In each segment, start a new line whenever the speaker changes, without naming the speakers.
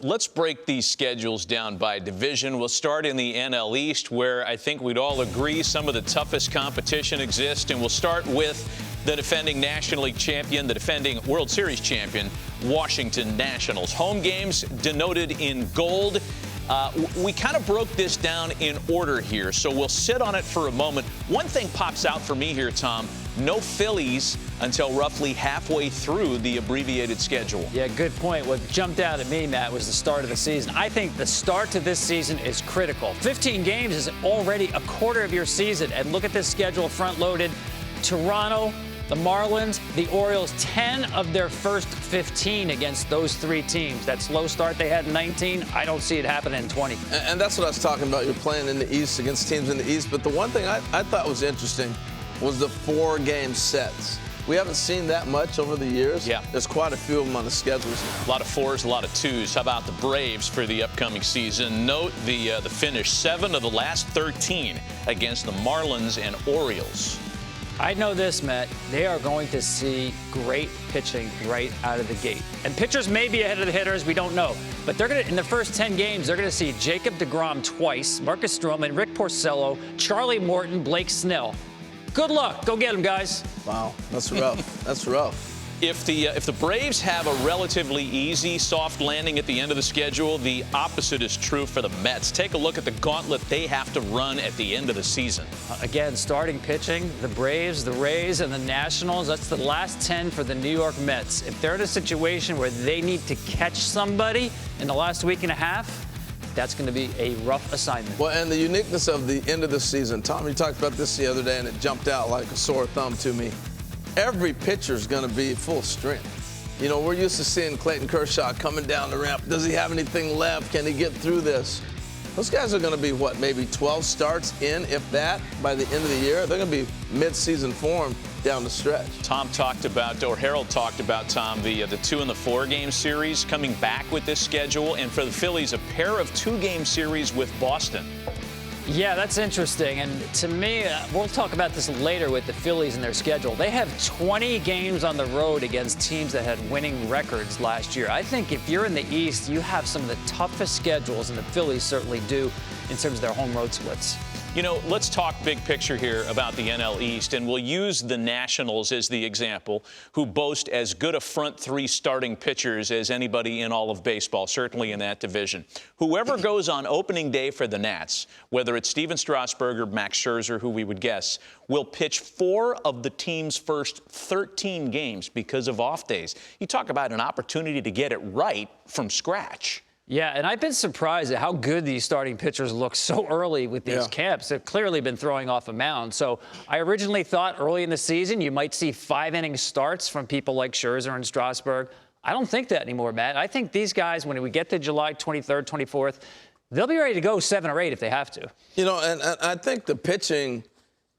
Let's break these schedules down by division. We'll start in the NL East, where I think we'd all agree some of the toughest competition exists. And we'll start with the defending National League champion, the defending World Series champion, Washington Nationals. Home games denoted in gold. We kind of broke this down in order here, so we'll sit on it for a moment. One thing pops out for me here, Tom. No Phillies until roughly halfway through the abbreviated schedule.
Yeah, good point. What jumped out at me, Matt, was the start of the season. I think the start to this season is critical. 15 games is already a quarter of your season. And look at this schedule front-loaded. Toronto, the Marlins, the Orioles, 10 of their first 15 against those three teams. That slow start they had in 19, I don't see it happening in 20.
And that's what I was talking about. You're playing in the East against teams in the East. But the one thing I thought was interesting was the 4-game sets. We haven't seen that much over the years.
Yeah.
There's quite a few of them on the schedules now.
A lot of 4s, a lot of 2s. How about the Braves for the upcoming season? Note the finish, 7 of the last 13 against the Marlins and Orioles.
I know this, Matt. They are going to see great pitching right out of the gate. And pitchers may be ahead of the hitters. We don't know. But they're going to, in the first 10 games, they're going to see Jacob deGrom twice, Marcus Stroman, Rick Porcello, Charlie Morton, Blake Snell. Good luck. Go get them, guys.
Wow, that's rough. That's rough.
If the Braves have a relatively easy, soft landing at the end of the schedule, the opposite is true for the Mets. Take a look at the gauntlet they have to run at the end of the season.
Again, starting pitching, the Braves, the Rays, and the Nationals, that's the last 10 for the New York Mets. If they're in a situation where they need to catch somebody in the last week and a half, that's going to be a rough assignment.
Well, and the uniqueness of the end of the season. Tom, you talked about this the other day, and it jumped out like a sore thumb to me. Every pitcher is going to be full strength. You know, we're used to seeing Clayton Kershaw coming down the ramp. Does he have anything left? Can he get through this? Those guys are going to be, what, maybe 12 starts in, if that, by the end of the year? They're going to be mid-season form down the stretch.
Tom talked about, or Harold talked about, Tom, the 2 and the 4-game series coming back with this schedule. And for the Phillies, a pair of 2-game series with Boston.
Yeah, that's interesting. And to me, we'll talk about this later with the Phillies and their schedule. They have 20 games on the road against teams that had winning records last year. I think if you're in the East, you have some of the toughest schedules, and the Phillies certainly do in terms of their home road splits.
You know, let's talk big picture here about the NL East, and we'll use the Nationals as the example, who boast as good a front 3 starting pitchers as anybody in all of baseball, certainly in that division. Whoever goes on opening day for the Nats, whether it's Steven Strasburg or Max Scherzer, who we would guess, will pitch 4 of the team's first 13 games because of off days. You talk about an opportunity to get it right from scratch.
Yeah, and I've been surprised at how good these starting pitchers look so early with these camps. They've clearly been throwing off a mound. So I originally thought early in the season you might see 5-inning starts from people like Scherzer and Strasburg. I don't think that anymore, Matt. I think these guys, when we get to July 23rd, 24th, they'll be ready to go 7 or 8 if they have to.
You know, and I think the pitching,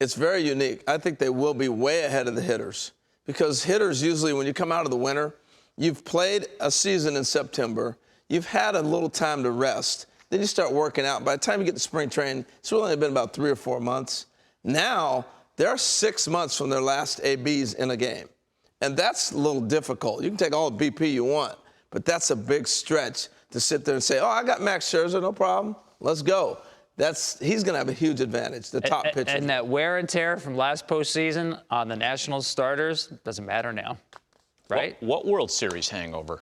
it's very unique. I think they will be way ahead of the hitters, because hitters usually, when you come out of the winter, you've played a season in September, you've had a little time to rest. Then you start working out. By the time you get to spring training, it's really only been about 3 or 4 months. Now, they're 6 months from their last ABs in a game. And that's a little difficult. You can take all the BP you want, but that's a big stretch to sit there and say, oh, I got Max Scherzer, no problem. Let's go. He's going to have a huge advantage, the top pitcher.
And that wear and tear from last postseason on the Nationals starters doesn't matter now, right?
What World Series hangover?